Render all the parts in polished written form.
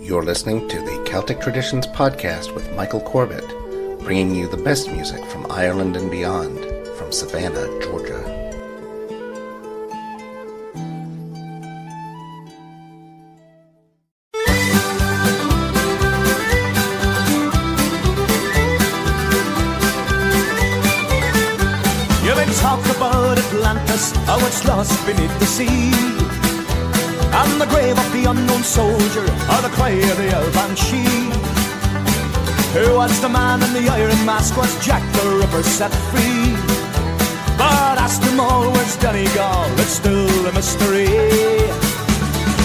You're listening to the Celtic Traditions Podcast with Michael Corbett, bringing you the best music from Ireland and beyond, from Savannah, Georgia. You may talk about Atlantis, how it's lost beneath the sea, and the grave of the unknown soldier, or the cry of the owl banshee. Who was the man in the iron mask? Was Jack the Ripper set free? But ask them all, where's Donegal? It's still a mystery.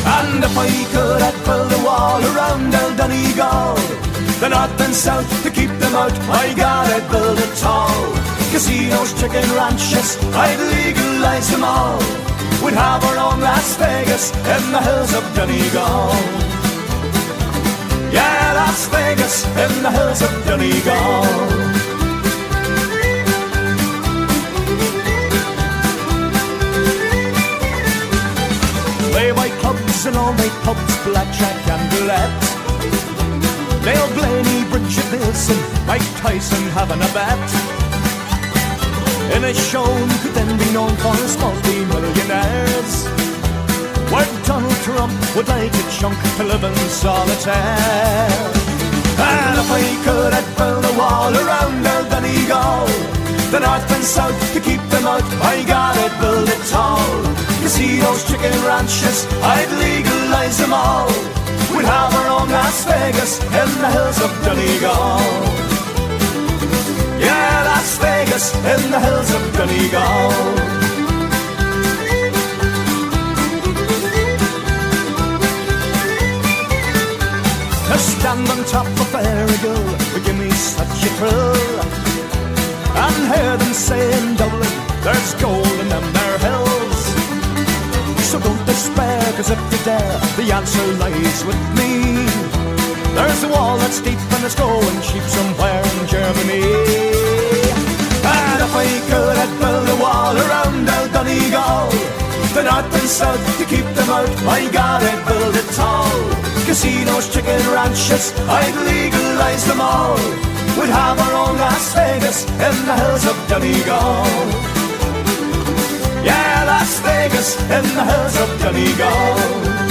And if I could, I'd build a wall around El Donegal, the north and south, to keep them out. My God, I'd build it tall. Casinos, chicken ranches, I'd legalize them all. We'd have our own Las Vegas in the hills of Donegal. Yeah, Las Vegas in the hills of Donegal. They buy clubs in all my pubs, blackjack and roulette. Dale Blaney, Bridget Nielsen, Mike Tyson having a bet. In a show could then be known for his multi-millionaires, where Donald Trump would like a chunk to live in solitaire. And if I could, I'd build a wall around El Donegal, the north and south, to keep them out. My God, I'd build it tall. Casinos, chicken ranches, I'd legalize them all. We'd have our own Las Vegas in the hills of Donegal. Yeah, Las Vegas in the hills of Donegal. To stand on top of Errigal would give me such a thrill, and hear them say in Dublin there's gold in them there hills. So don't despair, cause if you dare, the answer lies with me. There's a wall that's deep and it's going cheap somewhere in Germany. And if I could, I'd build a wall around El Donegal, the north and south, to keep them out. My God, I'd build it tall. Casinos, chicken ranches, I'd legalize them all. We'd have our own Las Vegas in the hills of Donegal. Yeah, Las Vegas in the hills of Donegal.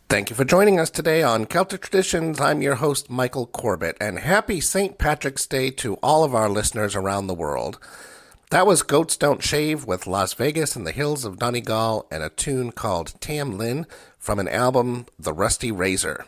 Thank you for joining us today on Celtic Traditions. I'm your host, Michael Corbett, and happy St. Patrick's Day to all of our listeners around the world. That was Goats Don't Shave with Las Vegas in the Hills of Donegal and a tune called Tam Lin from an album, The Rusty Razor.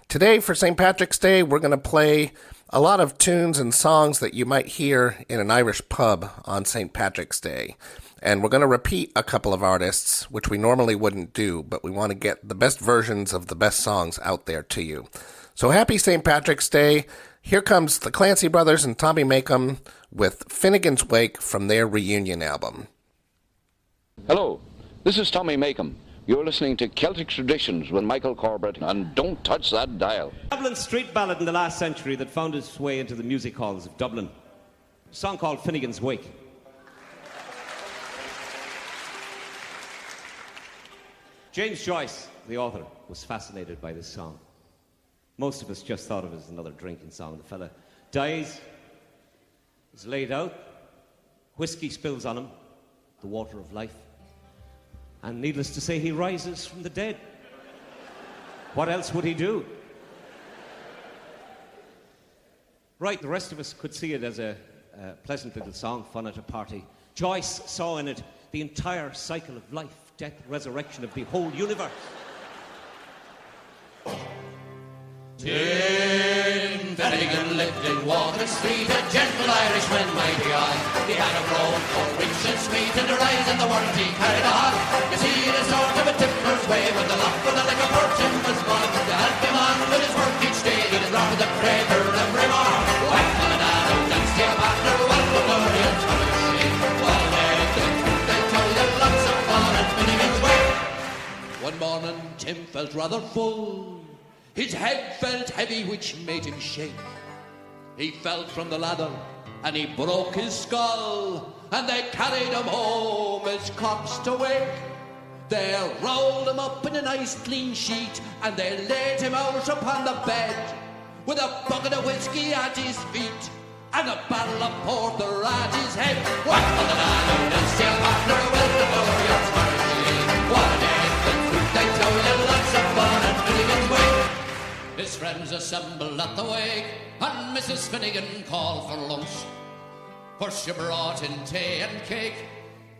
Today, for St. Patrick's Day, we're going to play a lot of tunes and songs that you might hear in an Irish pub on St. Patrick's Day. And we're going to repeat a couple of artists, which we normally wouldn't do, but we want to get the best versions of the best songs out there to you. So happy St. Patrick's Day. Here comes the Clancy Brothers and Tommy Makem with Finnegan's Wake from their reunion album. Hello, this is Tommy Makem. You're listening to Celtic Traditions with Michael Corbett, and don't touch that dial. Dublin street ballad in the last century that found its way into the music halls of Dublin. A song called Finnegan's Wake. James Joyce, the author, was fascinated by this song. Most of us just thought of it as another drinking song. The fella dies, is laid out, whiskey spills on him, the water of life, and needless to say, he rises from the dead. What else would he do? Right, the rest of us could see it as a pleasant little song, fun at a party. Joyce saw in it the entire cycle of life, death, resurrection of the whole universe. Tim Finnegan lived in Water Street, a gentle Irishman, mighty odd. He had a brogue for rich and sweet, and the rise in the world he carried on. You see, the sort of a tipper's way with the luck, with the liquor for Tim was born. To help him on with his work each day, he'd drop with the crater every morn. Whack on the dado, dance to your partner, welcome glory and Thomas. One day, they told you lots of fun at Finnegan's way. One morning, Tim felt rather full. His head felt heavy, which made him shake. He fell from the ladder, and he broke his skull, and they carried him home his corpse to wake. They rolled him up in a nice clean sheet, and they laid him out upon the bed, with a bucket of whiskey at his feet, and a barrel of porter at his head. Whack on the ladder, and still partner with the glorious party. What a day, they tell you lots of fun at Finnegan's Wake. His friends assembled at the wake, and Mrs. Finnegan called for lunch. First she brought in tea and cake,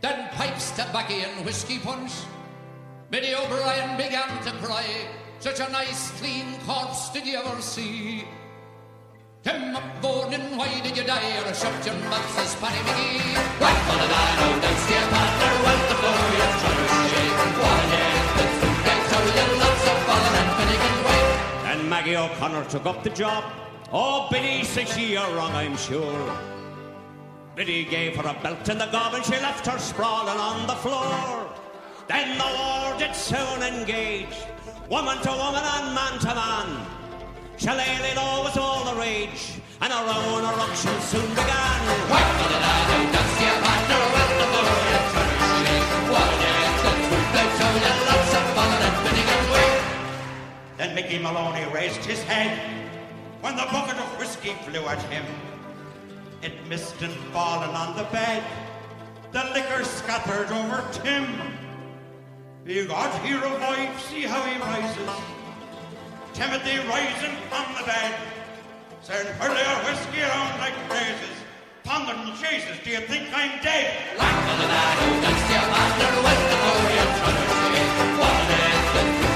then pipes, tobacco and whiskey punch. Biddy O'Brien began to cry, such a nice clean corpse did you ever see? Tim upvoting, why did you die? Or shut your mouth, says Paddy McGee. Right for the dino, that's the partner, with the glorious Trinity. What a day, they tell you lots of fun at Finnegan's Wake. And Maggie O'Connor took up the job. Oh, Biddy, says she, you're wrong, I'm sure. Biddy gave her a belt in the gob, and she left her sprawling on the floor. Then the war did soon engage, woman to woman and man to man. Shillelagh law was all the rage, and a round eruption soon began. Whack for the dino, that's the partner, with the glorious Trinity. What a day, they tell you lots of fun at Finnegan's Wake. Then Mickey Maloney raised his head when the bucket of whiskey flew at him. It missed and fallen on the bed. The liquor scattered over Tim. Be God, he revives, see how he rises. Timothy rising from the bed, saying, hurl your whiskey around like praises. Thundering Jesus, do you think I'm dead? Whack on the dado, that's the partner, with the glorious Trinity. What a day,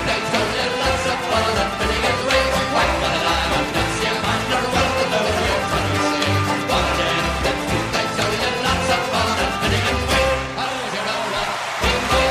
they tell you lots of fun at Finnegan's Wake. Whack on the dado, that's the partner, with the glorious Trinity. What a day, they tell you lots of fun at Finnegan's Wake. How would you know what we do?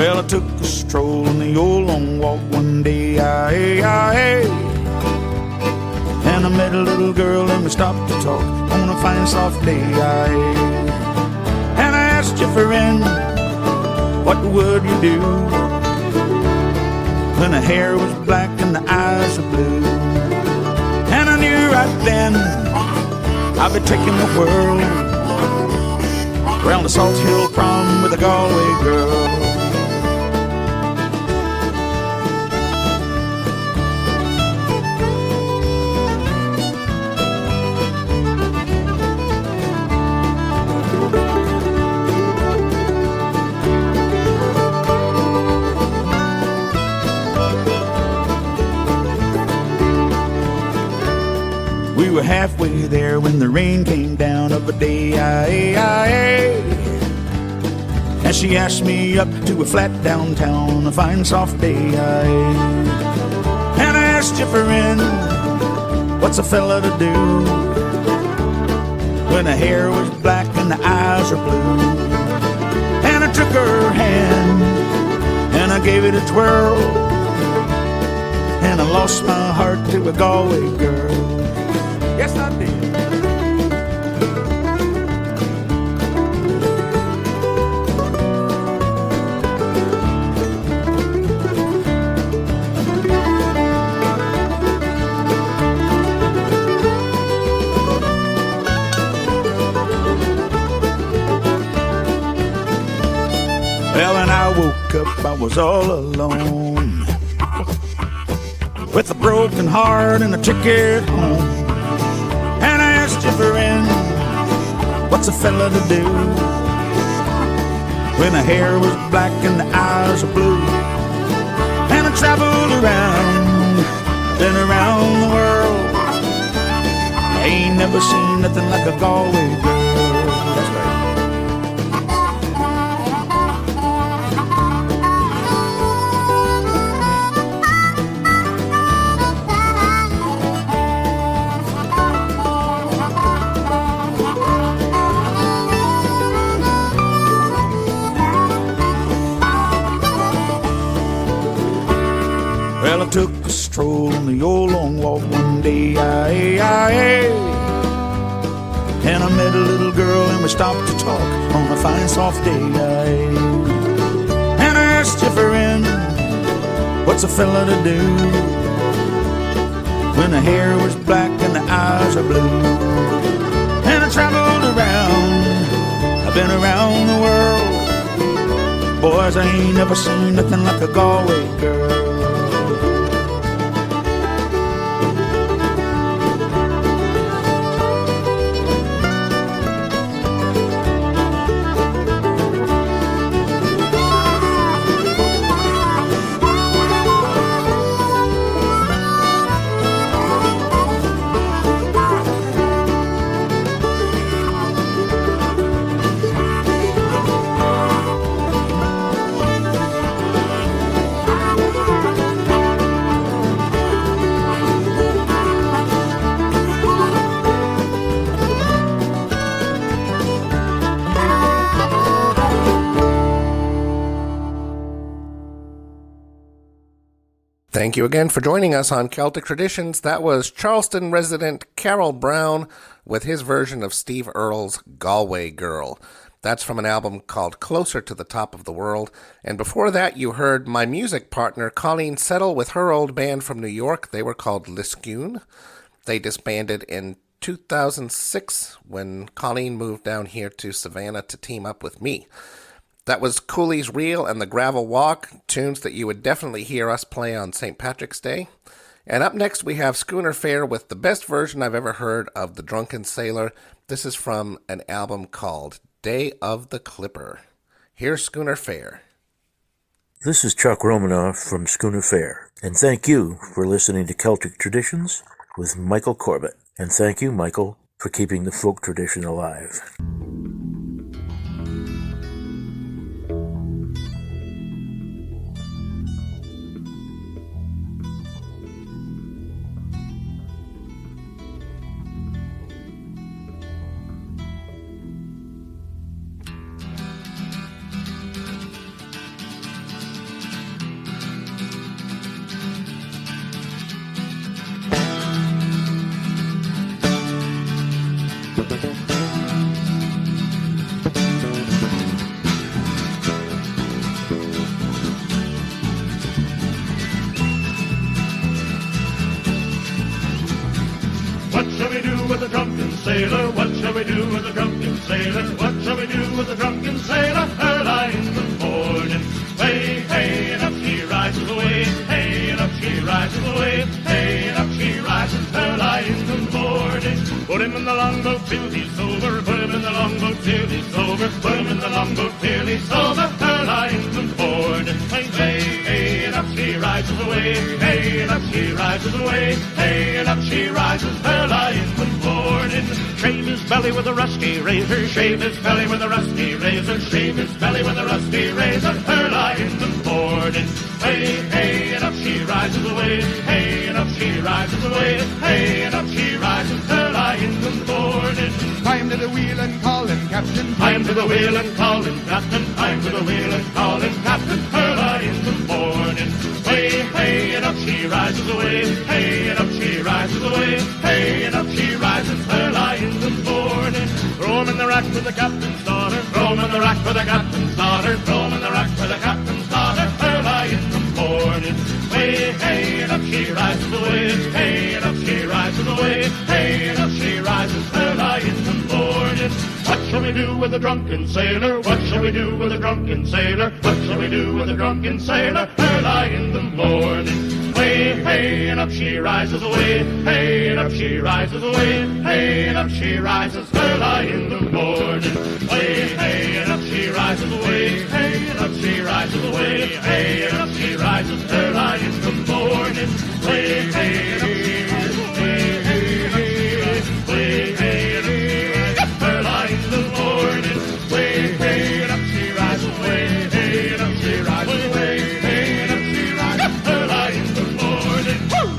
Well, I took a stroll on the old long walk one day, and I met a little girl and we stopped to talk on a fine soft day, and I asked you, friend, what would you do when the hair was black and the eyes were blue? And I knew right then I'd be taking the world around the Salt Hill Prom with a Galway girl. We were halfway there when the rain came down of a day, and she asked me up to a flat downtown, a fine soft day, and I asked you, friend, what's a fella to do when the hair was black and the eyes are blue? And I took her hand and I gave it a twirl, and I lost my heart to a Galway girl. Yes, I did. Well, when I woke up, I was all alone, with a broken heart and a ticket home. And I asked you, friend, what's a fella to do when the hair was black and the eyes were blue? And I traveled around, been around the world. I ain't never seen nothing like a Galway girl. That's right. Well, I took a stroll on the old long walk one day, and I met a little girl and we stopped to talk on a fine soft day, and I asked you, friend, what's a fella to do when the hair was black and the eyes are blue? And I traveled around, I've been around the world. Boys, I ain't never seen nothing like a Galway girl. Thank you again for joining us on Celtic Traditions. That was Charleston resident Carol Brown with his version of Steve Earle's Galway Girl. That's from an album called Closer to the Top of the World. And before that, you heard my music partner Colleen Settle with her old band from New York. They were called Liscoon. They disbanded in 2006 when Colleen moved down here to Savannah to team up with me. That was Cooley's Reel and the Gravel Walk, tunes that you would definitely hear us play on St. Patrick's Day. And up next we have Schooner Fare with the best version I've ever heard of The Drunken Sailor. This is from an album called Day of the Clipper. Here's Schooner Fare. This is Chuck Romanoff from Schooner Fare, and thank you for listening to Celtic Traditions with Michael Corbett. And thank you, Michael, for keeping the folk tradition alive. with a drunken sailor? What shall we do with a drunken sailor? What shall we do with a drunken sailor? Early in the morning. Way, hey, and up she rises away. Hey, and up she rises away. Hey, and up she rises early in the morning. Put him in the longboat till he's sober. Put him in the longboat till he's sober. Put him in the longboat till he's sober. Early in the morning. Hey, hey, and up she rises away. Hey, and up she rises away. Hey, and up she rises early in the morning. Shave his belly with a rusty razor. Shave his belly with a rusty razor. Shave his belly with a rusty razor. Early in the morning. Hey, hey, and up she rises away. Hey, and up she rises away. Hey, and up she rises early in the morning. Time to the wheel and calling, Captain. Time to the wheel and calling, Captain. Time to the wheel and calling, Captain. Early in the morning. Hey, hey, and up she rises away. Hey, and up she rises away. Hey, and up she rises early in the morning. Throw him in the rack with the captain's daughter. Throw him in the rack with the captain's daughter. Throw him in the rack with the captain's daughter. Early in the morning. Hey, hey, and up she rises away. Hey, and up she rises away. Hey, and up she rises early in the morning. What shall we do with a drunken sailor? What shall we do with a drunken sailor? What shall we do with a drunken sailor? Early in the morning. Hey, hey, and up she rises away. Hey, and up she rises away. Hey, and up she rises early in the morning. Hey, hey, and up she rises away. Hey, and up she rises away. Hey, and up she rises early in the morning. Hey, hey, and up she rises away. Hey, and up she rises away. Hey, and up she rises early in the morning. Hey, hey, and up she rises away. Hey, and up she rises away. Hey, and up she rises early in the morning. Woo!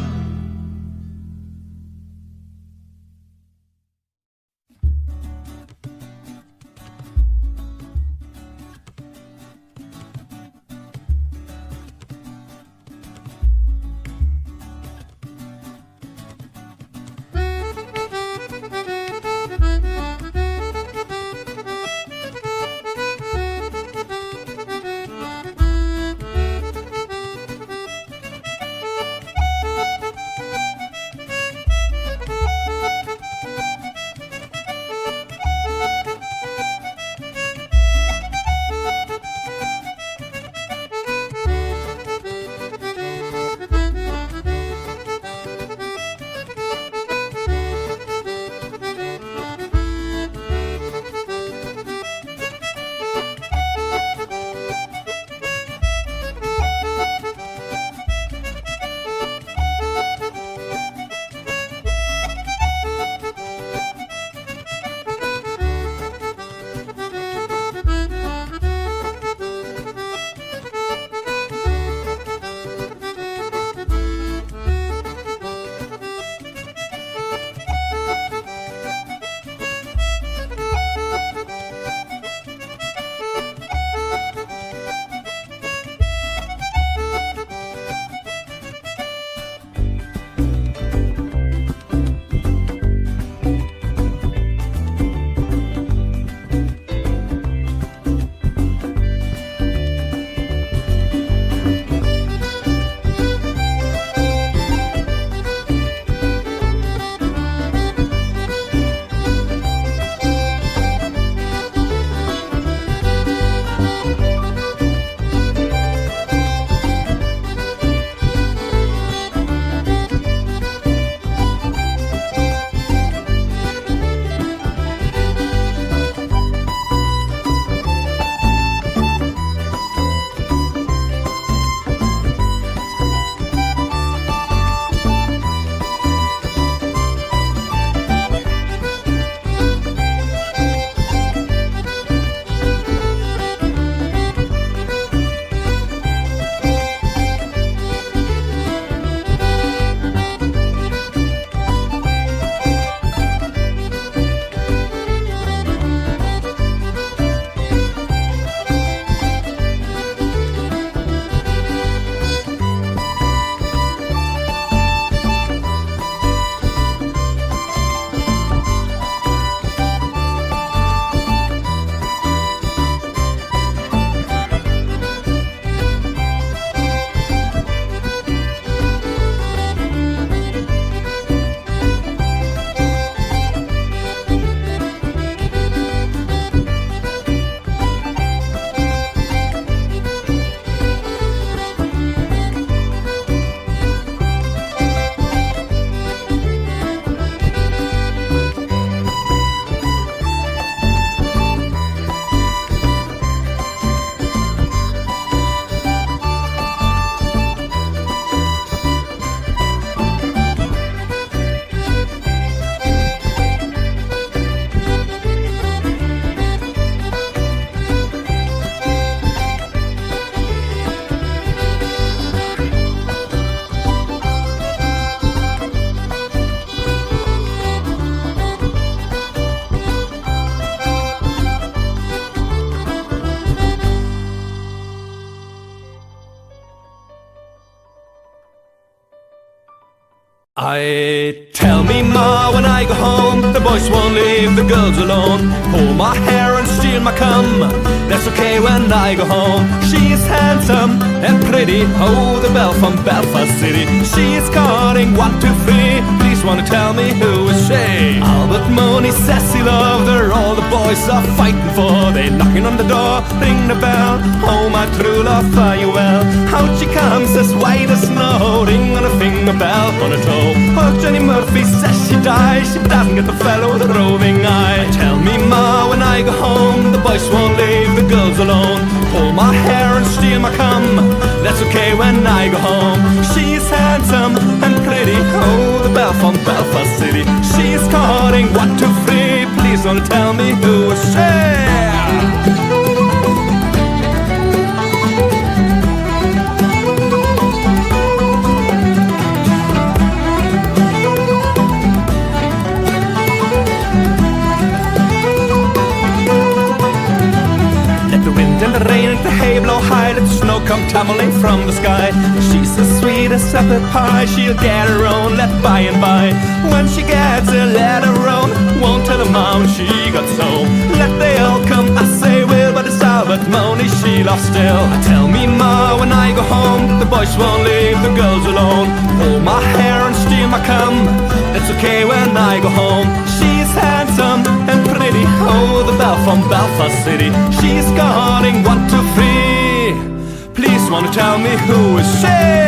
I tell me ma when I go home, the boys won't leave the girls alone. Pull my hair and steal my cum, that's okay when I go home. She is handsome and pretty, oh the belle from Belfast City. She is calling 1, 2, 3, please wanna tell me who is she? Albert Mooney says he loved her, all the boys are fighting for. They knocking on the door, ring the bell, oh my true love fare you well. Out she comes as white as snow, ring on a finger, bell on a toe. Oh, Jenny Murphy says she dies, she doesn't get the fellow with a roving eye. Tell me ma when I go home, the boys won't leave the girls alone. Pull my hair and steal my cum, that's okay when I go home. She's handsome and pretty, oh the belle from Belfast City. She's calling 1, 2, 3, please don't tell me who is she? And the rain and the hay blow high, let the snow come tumbling from the sky. She's as sweet as apple pie, she'll get her own, let by and by. When she gets a let her own, won't tell her mom she got home. Let they all come, I say will, but it's Albert Mooney she loves still. Tell me ma when I go home, the boys won't leave the girls alone. Pull my hair and steal my cum, that's okay when I go home. She's handsome and pretty, oh the belle from Belfast City. She's calling 1, 2, 3, please wanna tell me who is she?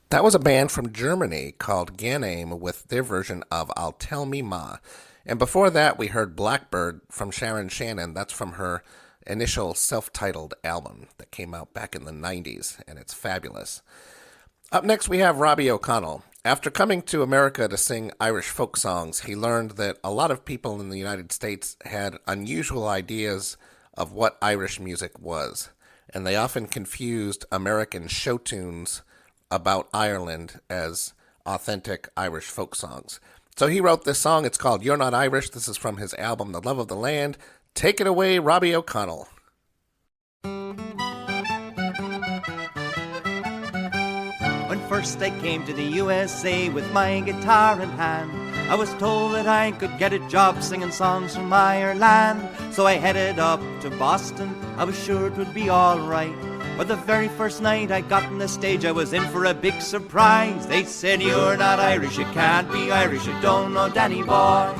That was a band from Germany called Ganaim with their version of I'll Tell Me Ma. And before that, we heard Blackbird from Sharon Shannon. That's from her initial self-titled album that came out back in the 90s, and it's fabulous. Up next, we have Robbie O'Connell. After coming to America to sing Irish folk songs, he learned that a lot of people in the United States had unusual ideas of what Irish music was, and they often confused American show tunes about Ireland as authentic Irish folk songs. So he wrote this song. It's called You're Not Irish. This is from his album, The Love of the Land. Take it away, Robbie O'Connell. When first I came to the USA with my guitar in hand, I was told that I could get a job singing songs from Ireland. So I headed up to Boston, I was sure it would be alright. But the very first night I got on the stage, I was in for a big surprise. They said, you're not Irish, you can't be Irish, you don't know Danny Boy,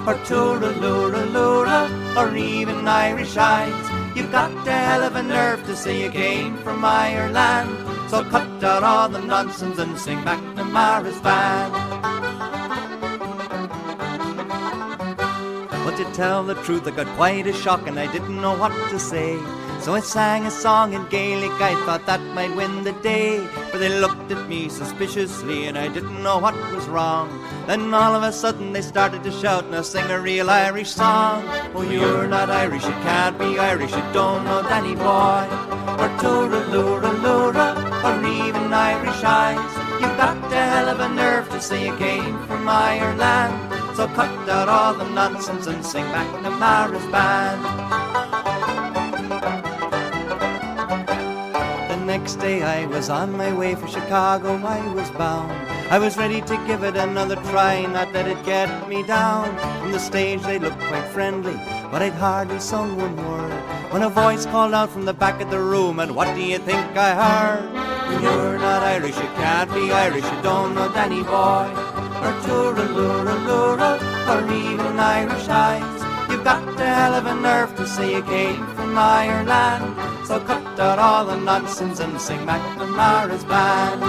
or Tooralooraloora, or even Irish Eyes. You've got a hell of a nerve to say you came from Ireland. So cut out all the nonsense and sing back to Mara's band. But to tell the truth, I got quite a shock and I didn't know what to say. So I sang a song in Gaelic, I thought that might win the day. But they looked at me suspiciously and I didn't know what was wrong. Then all of a sudden they started to shout, now sing a real Irish song. Oh, you're not Irish, you can't be Irish, you don't know Danny Boy, or Tooralooraloora, or even Irish Eyes. You've got a hell of a nerve to say you came from Ireland. So cut out all the nonsense and sing back to Mara's band. next day I was on my way for Chicago, I was bound. I was ready to give it another try, not let it get me down. From the stage they looked quite friendly, but I'd hardly sung one word, when a voice called out from the back of the room, and what do you think I heard? You're not Irish, you can't be Irish, you don't know Danny boy, or Tooralura, or even Irish eyes. You've got a hell of a nerve to say you came from Ireland, so cut out all the nonsense and sing McNamara's band.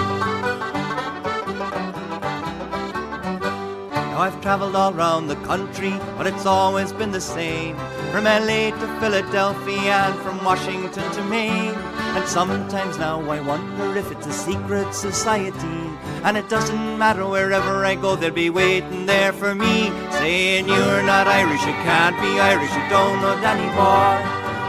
Now I've travelled all round the country, but it's always been the same, from LA to Philadelphia and from Washington to Maine. And sometimes now I wonder if it's a secret society, and it doesn't matter wherever I go, they'll be waiting there for me, saying you're not Irish, you can't be Irish, you don't know Danny boy,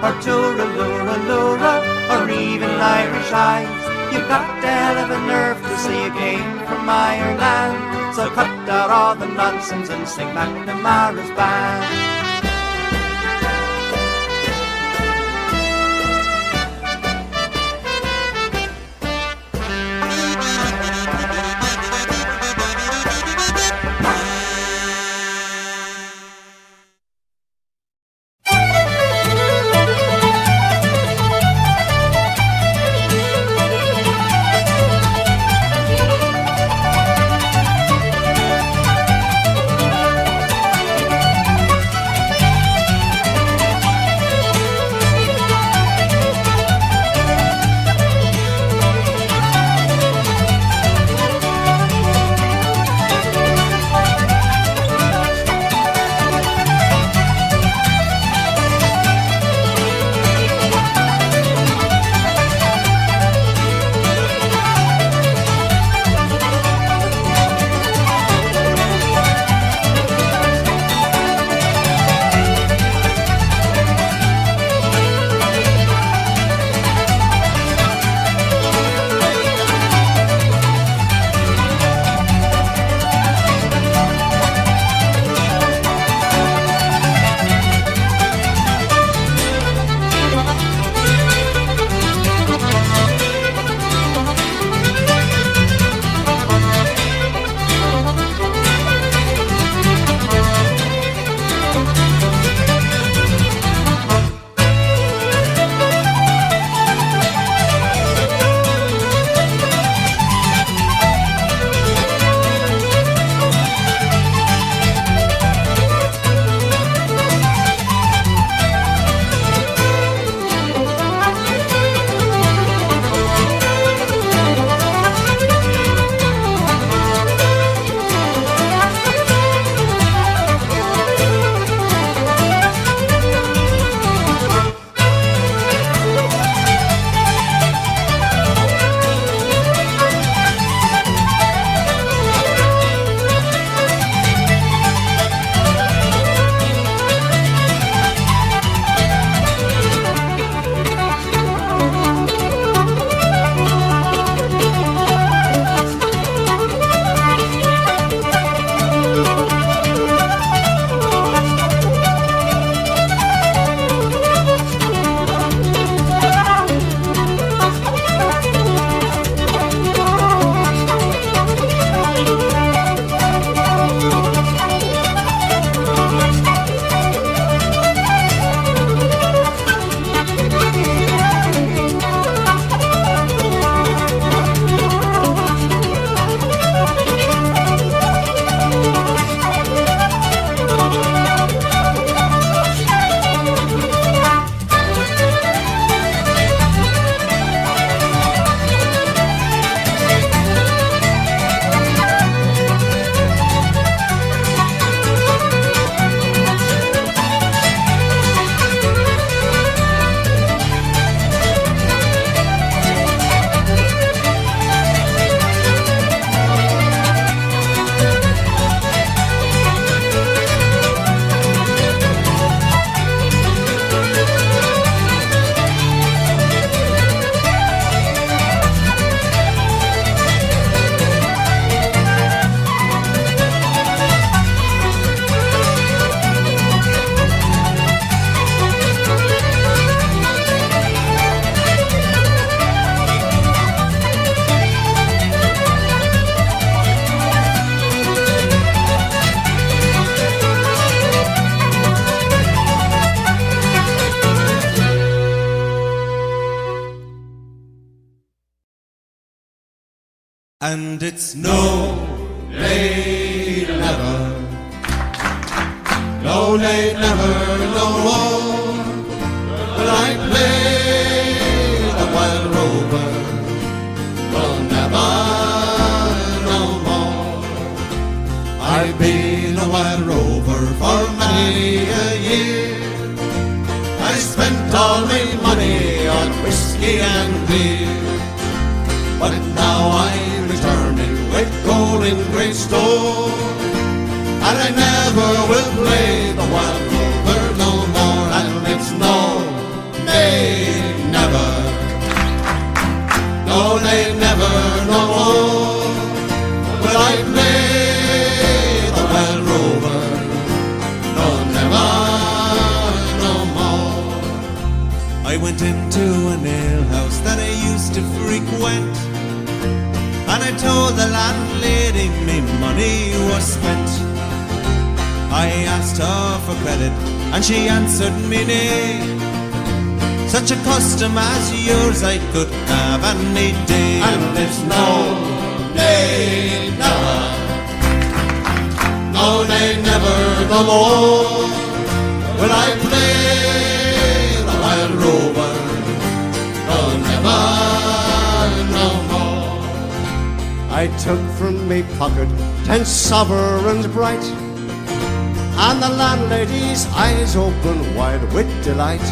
or Tooralura, or even Irish eyes. You've got the hell of a nerve to say you came from Ireland, so cut out all the nonsense and sing McNamara's band. And it's no, nay, never. No, nay, never, no more. Will I play the wild rover? No, never, no more. I've been a wild rover for many a year. I spent all my money on whiskey and beer. But now I'm returning with gold in great store, and I never will play the wild rover no more. And it's no, nay, never. No, nay, never, no more will I play the wild rover. No, never, no more. I went into an alehouse that I used to frequent, and I told the landlady me money was spent. I asked her for credit, and she answered me nay. Such a custom as yours I could have any day. And it's no, nay, never. No, nay, never, no more will I play the wild rover. No, never, no more. I took from me pocket 10 sovereigns bright, and the landlady's eyes opened wide with delight.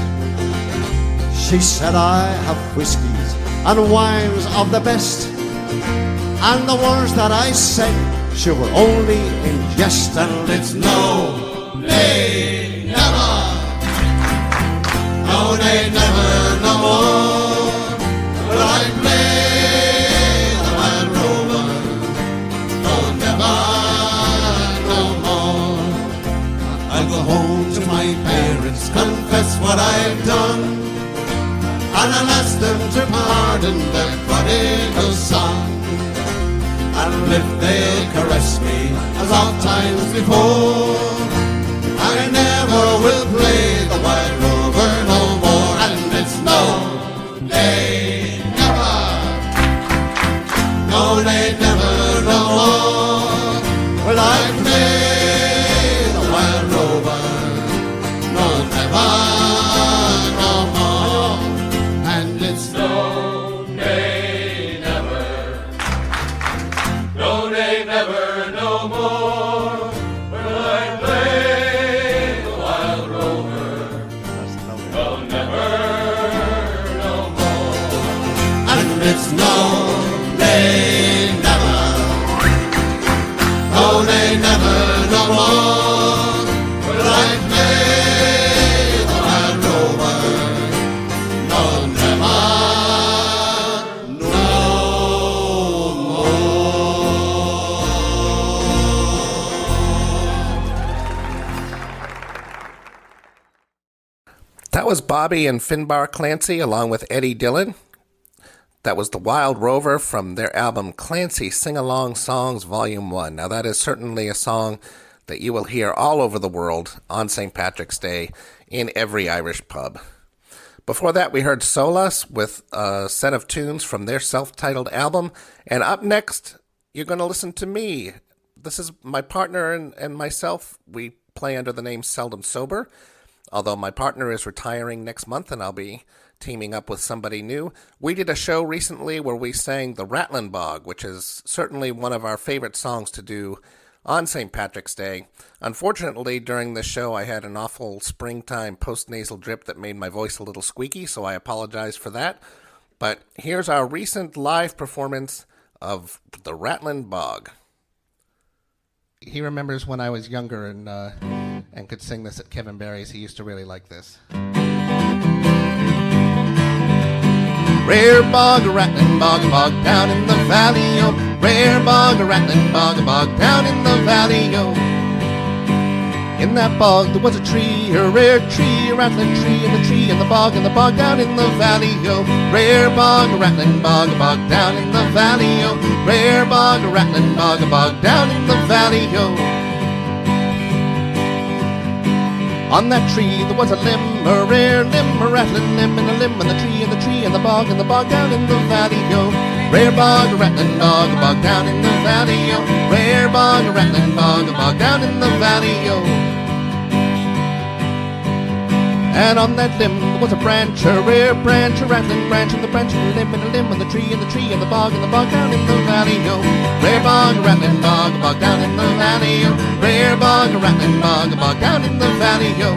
She said, I have whiskies and wines of the best, and the words that I said, she were only in jest. And it's no, nay, never. No, nay, never, no more will I play the wild rover. No, never, no more. I'll go home to my parents, confess what I've done, and I'll ask them to pardon their prodigal son. And if they'll caress me as oft times before, I never will play the wild rover no more. And it's no, nay, never. No, nay, never, no more will I play the wild rover. No, never, no more. And it's no, nay, never. No, nay, never, no more will I play the wild rover. No, never, no more. And it's no, nay, never. No, nay, never, no more will I play the wild rover. No, never, no more. That was Bobby and Finbar Clancy along with Eddie Dillon. That was The Wild Rover from their album Clancy Sing-Along Songs Volume 1. Now that is certainly a song that you will hear all over the world on St. Patrick's Day in every Irish pub. Before that we heard Solas with a set of tunes from their self-titled album. And up next you're going to listen to me. This is my partner and myself. We play under the name Seldom Sober. Although my partner is retiring next month and I'll be teaming up with somebody new. We did a show recently where we sang The Rattling Bog, which is certainly one of our favorite songs to do on St. Patrick's Day. Unfortunately, during this show, I had an awful springtime post-nasal drip that made my voice a little squeaky, so I apologize for that. But here's our recent live performance of The Rattling Bog. He remembers when I was younger and could sing this at Kevin Barry's. He used to really like this. Rare bog, a rattling bog, down in the valley, oh. Rare bog, a rattling bog, down in the valley, oh. In that bog there was a tree, a rare tree, a rattling tree, and the tree and the bog down in the valley, oh. Rare bog, a rattling bog, down in the valley, oh. Rare bog, a rattling bog, down in the valley, oh. On that tree there was a limb, a rare limb, a rattling limb, and a limb, and the tree and the bog down in the valley, oh. Rare bog, a rattling bog down in the valley, yo. Rare bog, a rattling bog down in the valley, yo. And on that limb there was a branch, a rare branch, a rattling branch, and the branch and the limb and the limb and the tree and the tree and the bog down in the valley, yo. Rare bog, a rattling bog down in the valley, yo. Rare bog, a rattling bog down in the valley, yo.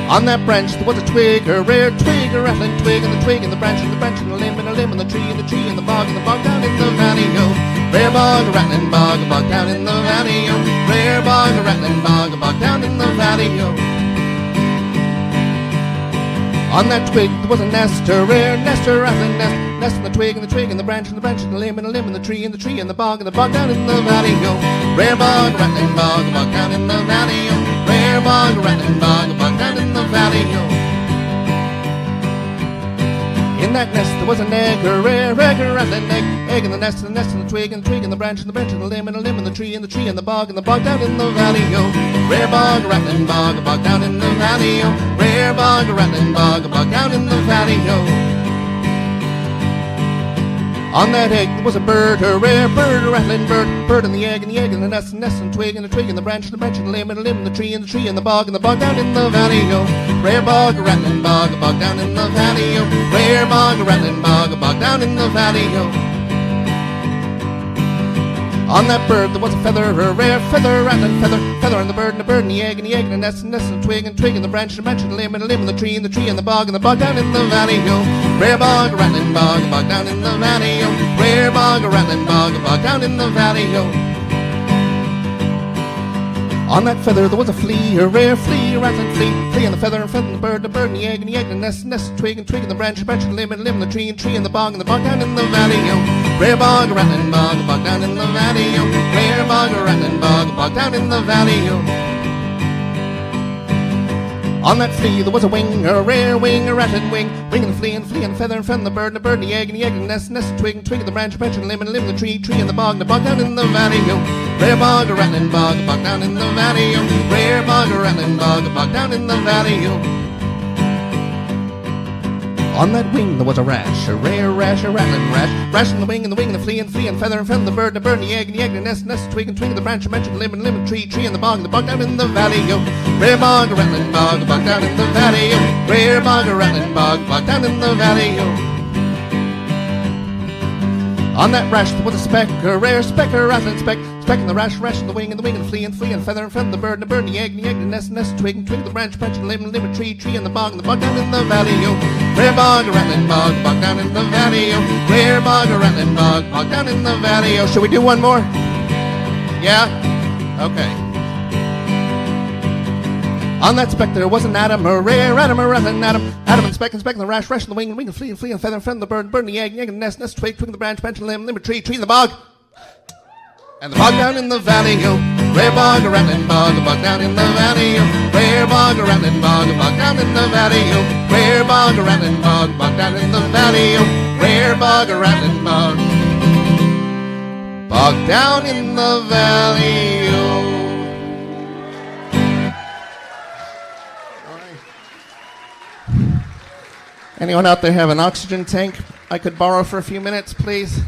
On that branch there was a twig, a rare twig, a rattling twig, and the twig and the branch and the branch and the limb and the limb and the tree and the tree and the bog down in the valley, yo. Rare bog, a rattling bog down in the valley, yo. Rare bog, a rattling bog down in the valley, yo. On that twig there was a nest, a rare nest, a rattling nest in the twig and the branch and the branch and the limb and the limb and the tree and the tree and the bog down in the valley, yo. Rare bog, a rattling bog down in the valley, yo. Rare bog, a rattling bog down in the valley, yo. In that nest there was an egg, a rare egg, a rattling egg in the nest and the twig and the branch and the branch and the limb and the tree and the tree and the bog down in the valley, yo. Rare bog, a rattling bog down in the valley, yo. Rare bog, a rattling bog down in the valley, yo. On that egg there was a bird, a rare bird, a rattling bird in the egg and the nest and the twig and the branch and the limb and the tree and the bog down in the valley, yo. Rare bog, a rattling bog down in the valley, yo. Rare bog, a rattling bog down in the valley, yo. On that bird there was a feather, a rare feather, rattling feather, and the bird and the egg and the nest and the twig and the branch and the limb and the tree and the bog down in the valley, yo. Rare bog, a rattling bog down in the valley, yo. Rare bog, a rattling bog down in the valley, yo. On that feather there was a flea, a rare flea, a rattling flea and the feather and the bird and the egg and the nest twig and the branch and the limb and the tree and the bog down in the valley, yo. Rare bog, a rattling bog down in the valley, yo. Rare bog, a rattling bog down in the valley, yo. On that flea there was a wing, a rare wing, a rattling wing and the flea and the feather and the bird and the egg and the nest twig and the branch and limb and the tree and the bog down in the valley, yo. Rare bog, a rattling bog down in the valley, yo. Rare bog, a rattling bog down in the valley, yo. On that wing there was a rash, a rare rash, a rattling rash in the wing and the flea and feather and the bird and the egg and the nest twig and the branch and limb and tree and the bog down in the valley, yo. Rare bog, a rattling bog down in the valley, yo. Rare bog, a rattling bog down in the valley, yo. On that rash there was a speck, a rare speck, a rattling speck in the rash in the wing and the flea and feather and the bird and the egg and the nest twig the branch and limb and tree and the bog down in the valley, yo. Rare bog, a rattling bog down in the valley, yo. Rare bog, a rattling bog down in the valley, yo. Should we do one more? Yeah? Okay. On that speck there was an atom, a rare atom, a rattling atom and speck in the rash in the wing and flea and feather and the bird and the egg and the nest twig the branch and limb and tree and the bog. And the bog down in the valley, yo. Rare bog, a rattling bog down in the valley, yo. Rare bog, a rattling bog down in the valley, yo. Rare bog, a rattling bog down in the valley, yo. Rare bog, a rattling bog down in the valley, yo. Anyone out there have an oxygen tank I could borrow for a few minutes, please?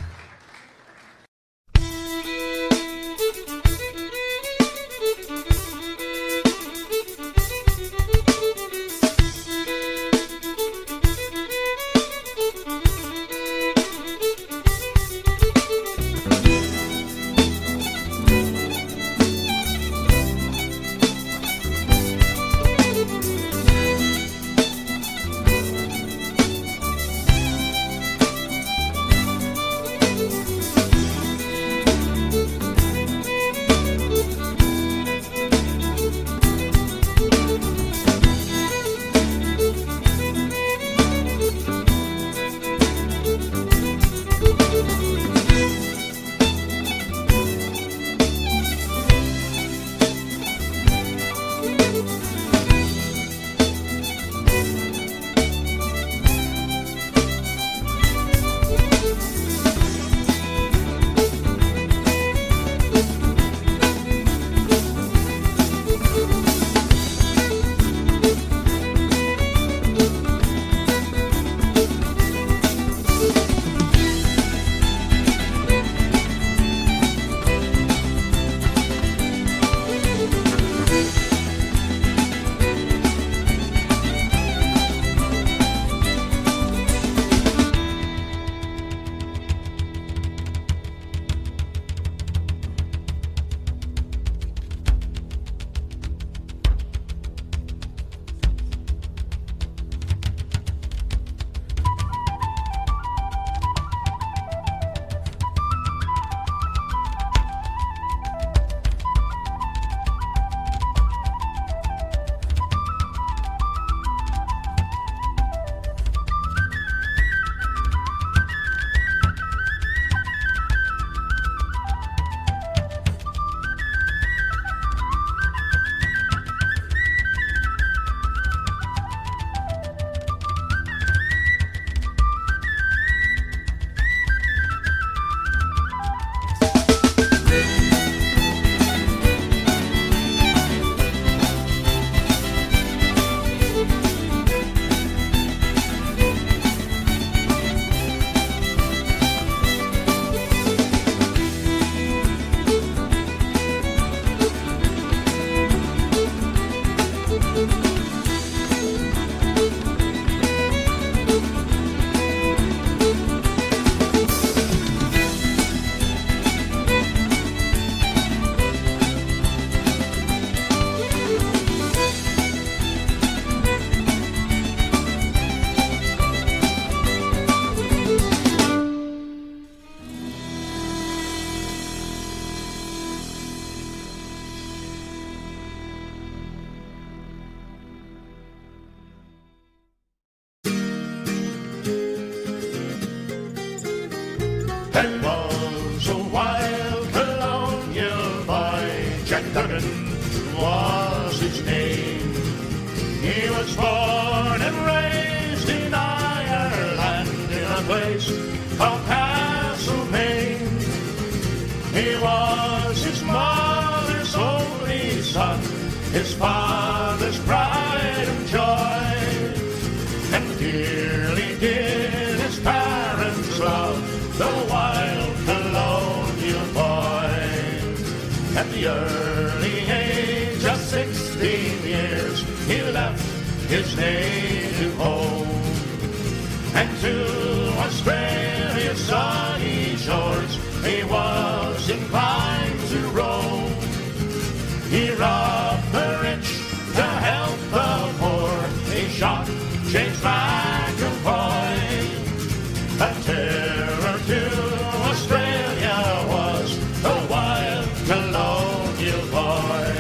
a wild colonial boy. Jack Duggan was his name. He was born and raised in Ireland in a place called Castlemaine. He was his mother's only son, his father's pride and joy, and dearly did his parents love the wild colonial boy. At the early age of 16 years, he left his native home and to Australia's sunny shores he was inclined to roam. He robbed the rich to help the poor. He shot James McAvoy. A terror to Australia was the wild colonial boy.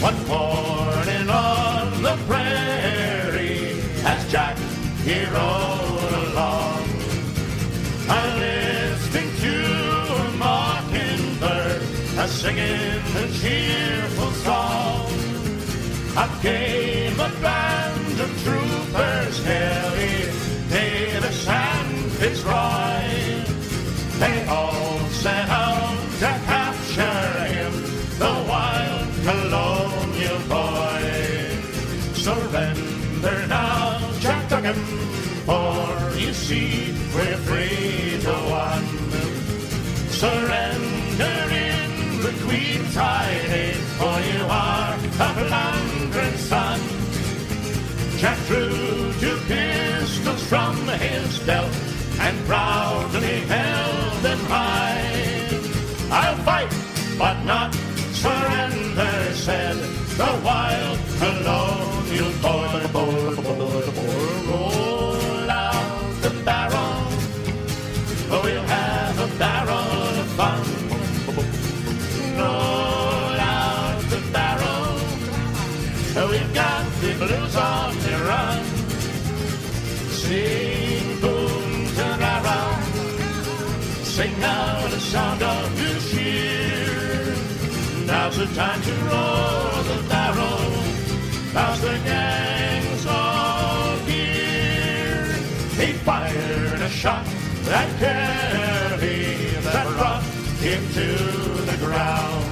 One morning on the prairie, as Jack he rode along, listening to a mockingbird, singing a cheerful song. Up came a band of troopers, Harry, Davis and Fitzroy. They all set out to capture him, the wild colonial boy. Surrender now, Jack Duggan, for you see we're 3-1. Surrender in the Queen's high name, for you are a Flandrin son. Jack drew 2 pistols from his belt and proudly held them high. I'll fight, but not surrender, said the wild colonial boy. Roll out the barrel, we'll have a barrel of fun. Roll out the barrel, we've got the blues on the run. Sing boom ta-ra-ra, sing out the sound of your cheer. Now's the time to roll the barrel, now's the gang's all here. He fired a shot that carried that brought him to the ground.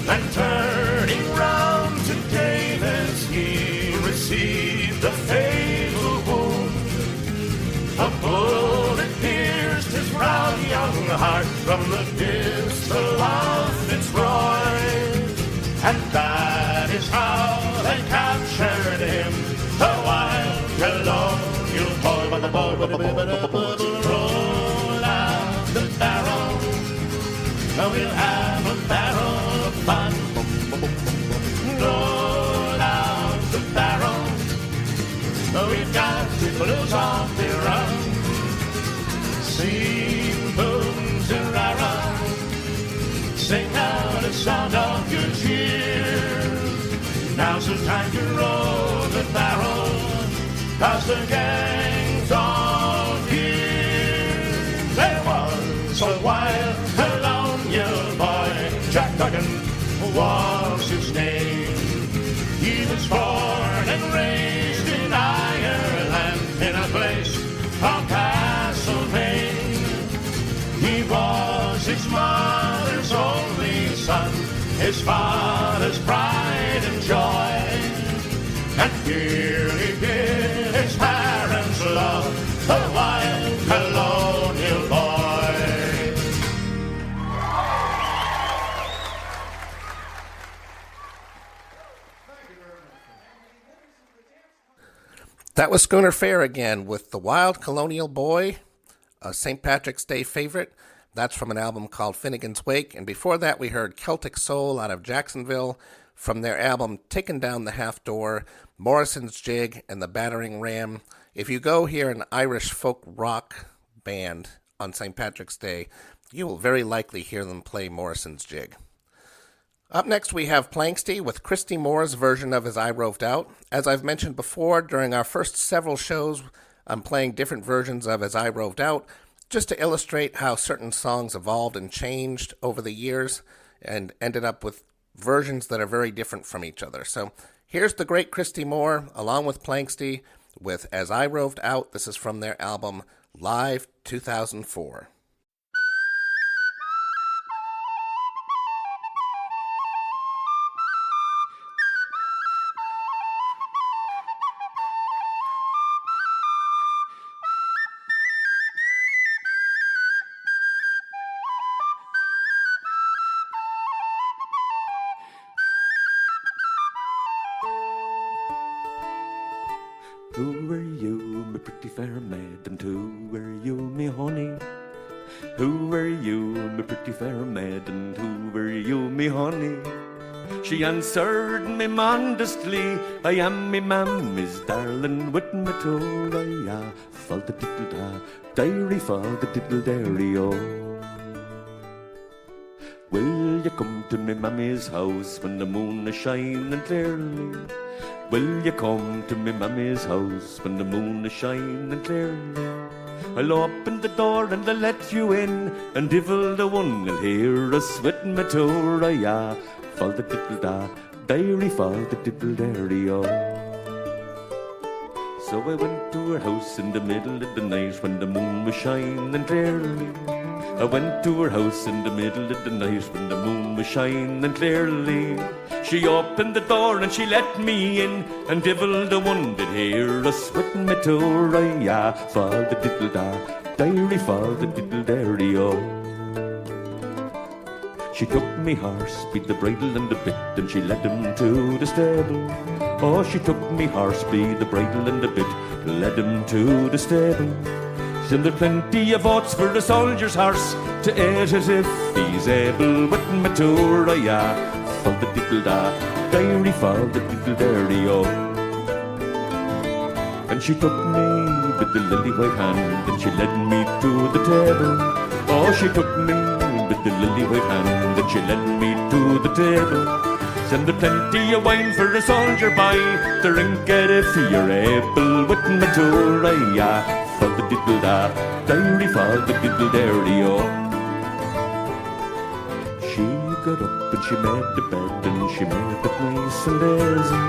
Then turning round to Davis, he received a fatal wound. A bullet pierced his proud young heart from the pistol of Fitzroy. And that is how they captured him, the wild colonial boy. But the boy, roll out the barrel, we'll have a barrel of fun. Roll out the barrel, we've got the blues on the run. Sing boom ta-ra-ra, sing out a sound of your cheer. Now's the time to roll the barrel, 'cause the gang's all here. There was a wild colonial boy, Jack Duggan was his name. He was born and raised in Ireland in a place called Castlemaine. He was his mother's only son, his father's pride and joy, and dearly did his parents love the wild colonial boy. That was Schooner Fare again with The Wild Colonial Boy, a St. Patrick's Day favorite. That's from an album called Finnegan's Wake. And before that, we heard Celtic Soul out of Jacksonville from their album Taking Down the Half Door, Morrison's Jig, and the Battering Ram. If you go hear an Irish folk rock band on St. Patrick's Day, you will very likely hear them play Morrison's Jig. Up next, we have Planksty with Christy Moore's version of As I Roved Out. As I've mentioned before, during our first several shows, I'm playing different versions of As I Roved Out. just to illustrate how certain songs evolved and changed over the years and ended up with versions that are very different from each other. So here's the great Christy Moore along with Planksty with As I Roved Out. This is from their album Live 2004. Who are you, my pretty fair maid, and who are you, me honey? Who are you, my pretty fair maid, and who are you, me honey? She answered me modestly, I am me mammy's darling with my Torah. Fall the diddle da, dairy, fall the diddle dairy, oh. Will you come to me mammy's house when the moon is shining clearly? Will you come to me mammy's house when the moon is shining clearly? I'll open the door and I'll let you in, and divil the one will hear us with my Torah. Fall the diddle da, dairy, fall the diddle dairy, oh. So I went to her house in the middle of the night when the moon was shining clearly. I went to her house in the middle of the night when the moon was shining clearly. She opened the door and she let me in, and divil the one did hear us with my Torah. Fall the diddle da, dairy, fall the diddle dairy, oh. She took me horse, beat the bridle and the bit, and she led him to the stable. Oh, she took me horse, beat the bridle and the bit, led him to the stable. Then there plenty of oats for the soldier's horse to eat as if he's able with my Torah. Fall the diddle da, dairy, fall the diddle dairy, oh. And she took me with the lily white hand, and she led me to the table. Oh, she took me with the lily white hand, and she led me to the table. Send there plenty of wine for a soldier by, drink it if you're able with my Torah. Fall the diddle da, dairy, fall the diddle dairy, oh. She got up and she made the bed, and she made it nice and easy.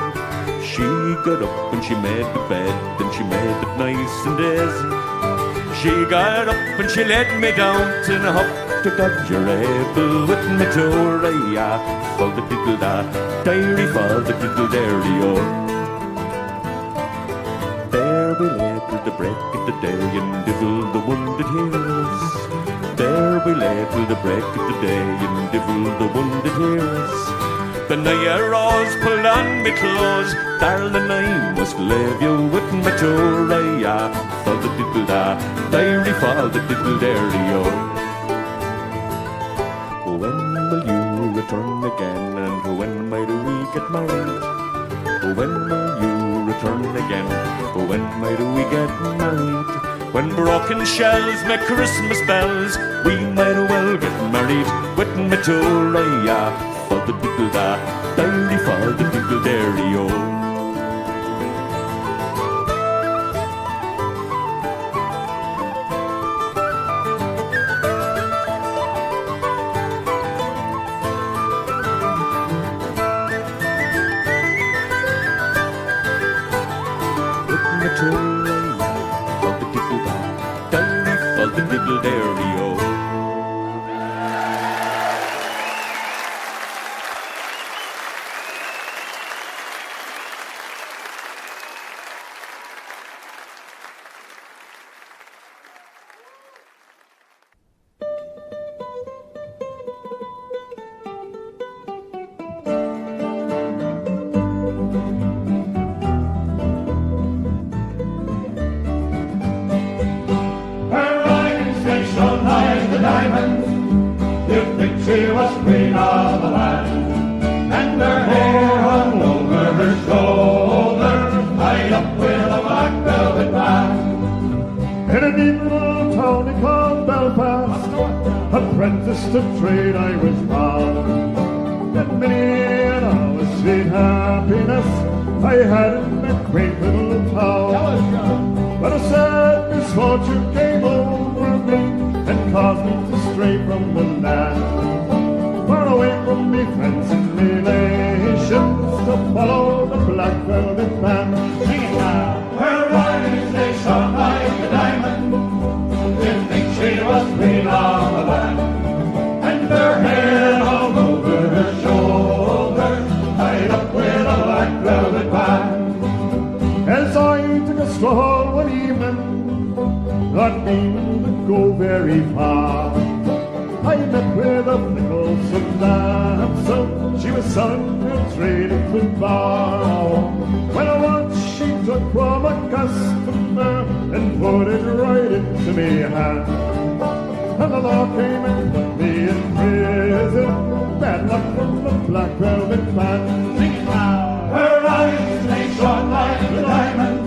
She got up and she made the bed, and she made it nice and easy. She got up and she led me down to the hop to God you're able with my Torah. Fall the diddle da, dairy, fall the diddle dairy, oh. There we lay till the break of the day, and divil the one that hears. There we lay till the break of the day, and divil the one that hears. The night rose pulled on me clothes, darling, I must leave you with my Torah. Fall the diddle da, dairy, fall the diddle dairy, oh. When will you return again, and when might we get married? When will you return again, when might we get married? When broken shells make Christmas bells, we might well get married with my Torah. Fall the diddle da, dairy, fall the diddle dairy, oh. She was queen of the land, and her hair hung over her shoulder, tied up with a black velvet band. In a deep little town called Belfast, apprenticed to trade I was bound. And many an hour's sweet happiness I had in that quaint little town. But a sad misfortune came over me. caused me to stray from the land, far away from me friends and relations, to follow the black velvet band. Sing it now. Her eyes, they shone like a diamond. You'd think she was queen of the land. And her hair all over her shoulders, tied up with a black velvet band. As I took a stroll one evening, not meaning to go very far, I met with a nicholson damsel. She was selling her trade at the bar. When I watched, she took from a customer and put it right into me hand. And the law came and put me in prison. Bad luck from the black velvet band. Sing it now. Her eyes, they shone like a diamond.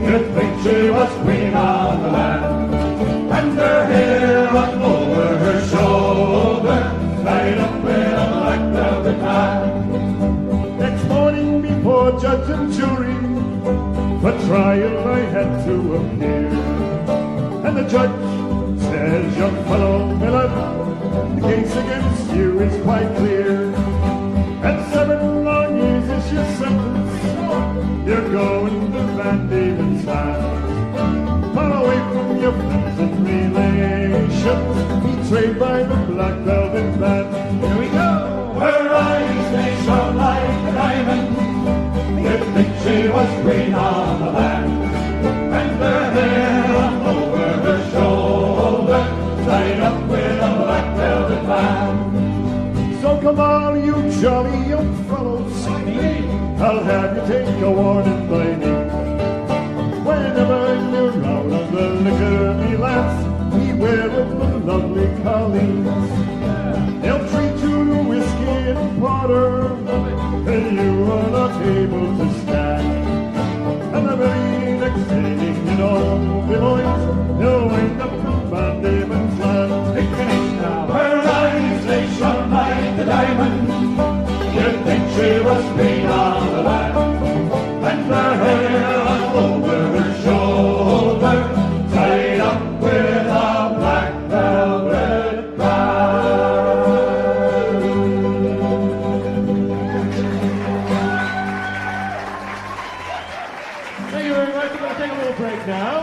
You'd think she was queen of the land. And her hair up over her shoulder, tied up with a black velvet band. Next morning before judge and jury, for trial I had to appear. And the judge says, young fellow Miller, the case against you is quite clear. And 7 long years is your sentence. You're going to Van Diemen's Land. Far away from your friends and relations, betrayed by the black velvet band. Here we go. Her eyes, they shone like a diamond. You'd think she was queen of the land. And her hair up over her shoulder, tied up with a black velvet band. So come on, you jolly young fellows, I'll have you take a warning by me. Whenever you're out on the liquor, me lads, beware of the lovely colleagues. They'll treat you to whiskey and porter, and you are not able to stand. And the very next thing you know, the boys, you'll wind up in Van Diemen's Land. Her eyes, they shone like the diamond. You'd think she was queen of the land. And her hair all over her shoulder, tied up with a black velvet band. Thank you very much. We're going to take a little break now.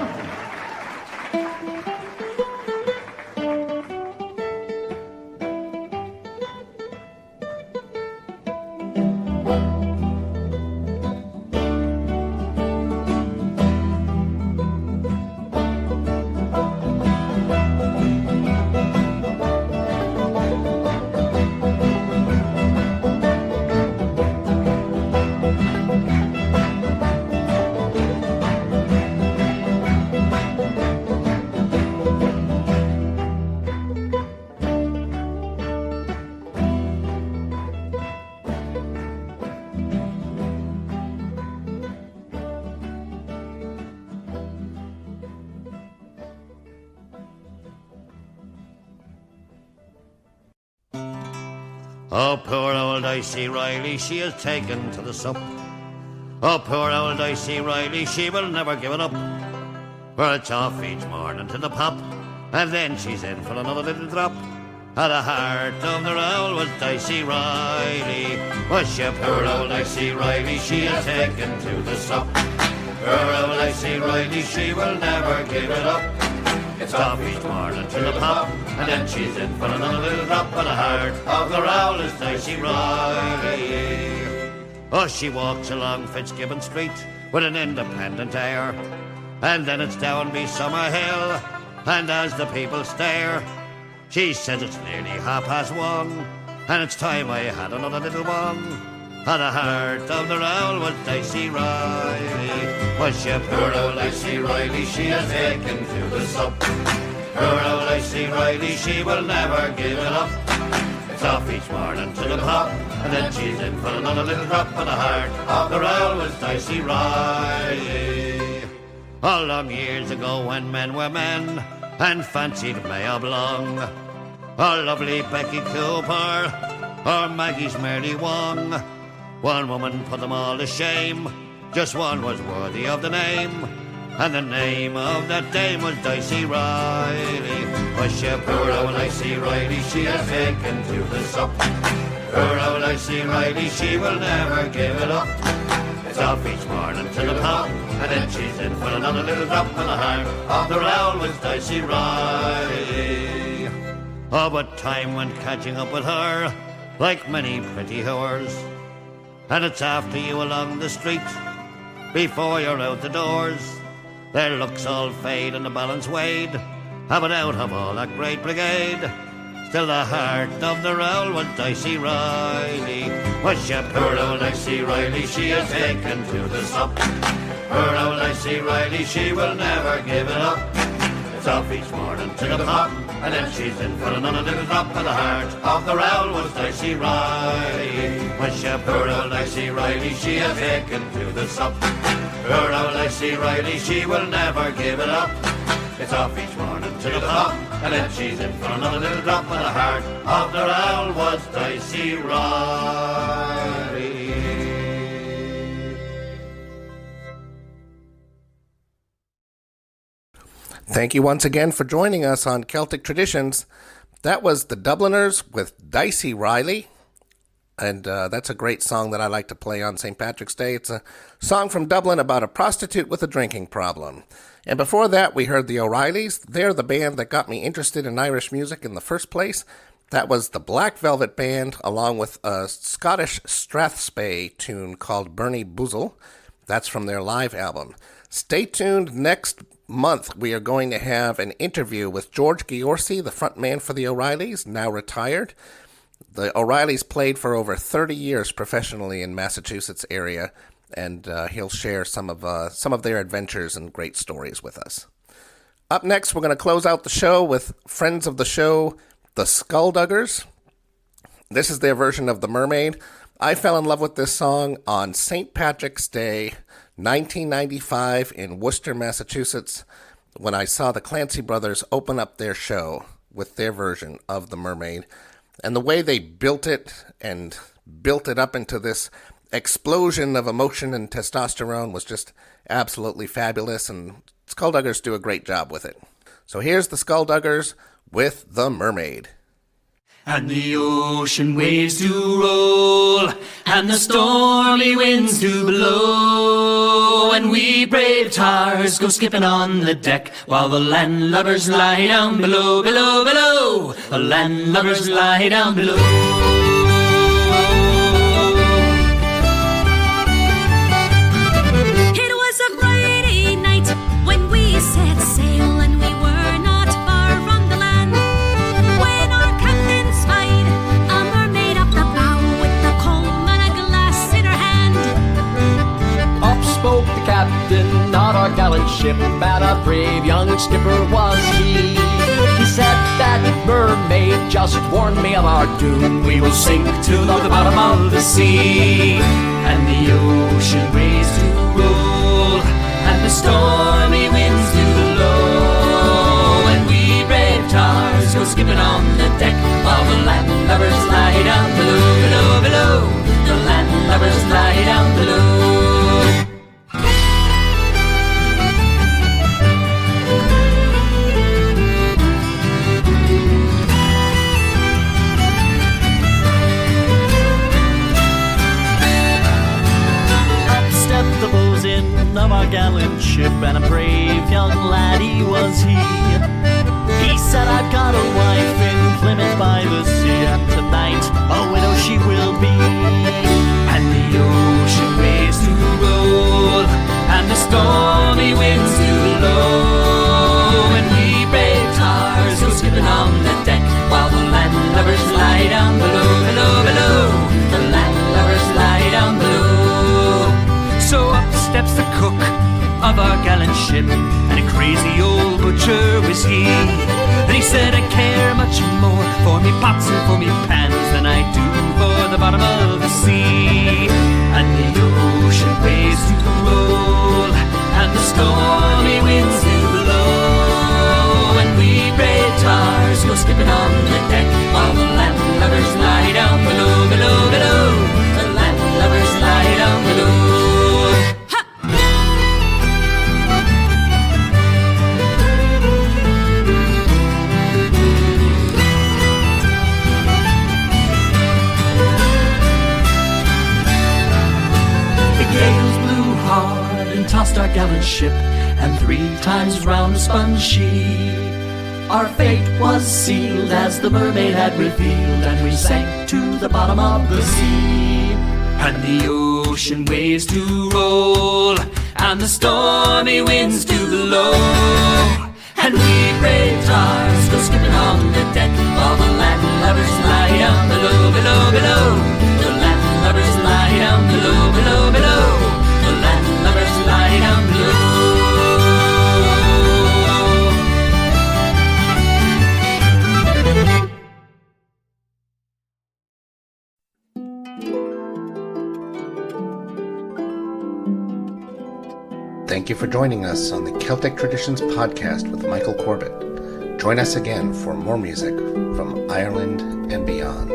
Oh, poor old Dicey Riley, she is taken to the sup. Oh, poor old Dicey Riley, she will never give it up. For it's off each morning to the pop, and then she's in for another little drop. At the heart of the roll was Dicey Riley. Was she poor old Dicey Riley, she is taken to the sup. Poor old Dicey Riley, she will never give it up. It's off each morning to the pop, and then she's in for another little drop. At the heart of the roll is Dicey Riley. Oh, she walks along Fitzgibbon Street with an independent air, and then it's down by Summer Hill, and as the people stare, she says it's nearly 1:30, and it's time I had another little one. At the heart of the roll was Dicey Riley. Was she poor old Dicey Riley, she is taken to the sup. Poor old Dicey Riley, she will never give it up. It's off each morning to the pop, and then she's in for another little drop. At the heart of the roll was Dicey Riley. All long years ago when men were men and fancied Mayo Blong, or lovely Becky Cooper, or Maggie's Mary Wong, one woman put them all to shame, just one was worthy of the name. and the name of that dame was Dicey Riley. But she poor old Dicey Riley, she has taken to the sup. Poor old Dicey Riley, she will never give it up. It's off each morning to the pub, and then she's in for another little drop on the heart of the rowl was Dicey Riley. Oh, but time went catching up with her, like many pretty whores. And it's after you along the street, before you're out the doors. Their looks all fade and the balance weighed, but out of all that great brigade, still the heart of the rowl was Dicey Riley. Was she poor old Dicey Riley, she has taken to the sup. Poor old Dicey Riley, she will never give it up. It's off each morning to the pub, and then she's in for another little drop, and the heart of the rowl was Dicey Riley. Was she poor old Dicey Riley, she has taken to the sup. Poor old Dicey Riley, she will never give it up. It's off each morning to the pub, and then she's in for another little drop, and the heart of the rowl was Dicey Riley. Thank you once again for joining us on Celtic Traditions. That was the Dubliners with Dicey Riley. And that's a great song that I like to play on St. Patrick's Day. It's a song from Dublin about a prostitute with a drinking problem. And before that, we heard the O'Reillys. They're the band that got me interested in Irish music in the first place. That was the Black Velvet Band, along with a Scottish Strathspey tune called Bernie Boozle. That's from their live album. Stay tuned. Next month, we are going to have an interview with George Giorsi, the frontman for the O'Reillys, now retired. The O'Reillys played for over 30 years professionally in Massachusetts area, and he'll share some of their adventures and great stories with us. Up next, we're going to close out the show with friends of the show, the Skullduggers. This is their version of The Mermaid. I fell in love with this song on St. Patrick's Day, 1995 in Worcester, Massachusetts, when I saw the Clancy Brothers open up their show with their version of The Mermaid. And the way they built it up into this explosion of emotion and testosterone was just absolutely fabulous, and Skullduggers do a great job with it. So here's the Skullduggers with The Mermaid. And the ocean waves do roll, and the stormy winds do blow, and we brave tars go skipping on the deck, while the landlubbers lie down below, below, below. The landlubbers lie down below. It was a Friday night when we set sail, and we were not far from the land, when our captain spied a mermaid up the bow with a comb and a glass in her hand. Up spoke the captain on our gallant ship, and a brave young skipper was he. He said that mermaid just warned me of our doom. We will sink to the bottom of the sea, and the ocean waves do roll, and the stormy winds do blow, and we brave tars go skipping on the deck, while the landlubbers lie down below, below, below. The landlubbers lie down below. The bosun of our gallant ship, and a brave young laddie was he. He said, I've got a wife in Plymouth by the sea, and tonight a widow she will be. And the ocean waves do roll, and the stormy winds do blow, and we brave tars go skipping on the deck, while the landlubbers lie down below, below, below. The landlubbers lie down below. So up steps the cook of our gallant ship, and a crazy old butcher was he. And he said, I care much more for me pots and for me pans than I do for the bottom of the sea. And the ocean waves do roll, and the stormy winds do blow, and we brave tars go skipping on the deck, while the landlubbers lie down below, below, below. The landlubbers lie down below. gallant ship, and 3 times round spun she. Our fate was sealed as the mermaid had revealed, and we sank to the bottom of the sea. And the ocean waves to roll, and the stormy winds to blow, and we brave tars go skipping on the deck, while the Latin lovers lie down below, below, below. The Latin lovers lie down below, below, below. The Latin lovers lie down below. Thank you for joining us on the Celtic Traditions podcast with Michael Corbett. Join us again for more music from Ireland and beyond.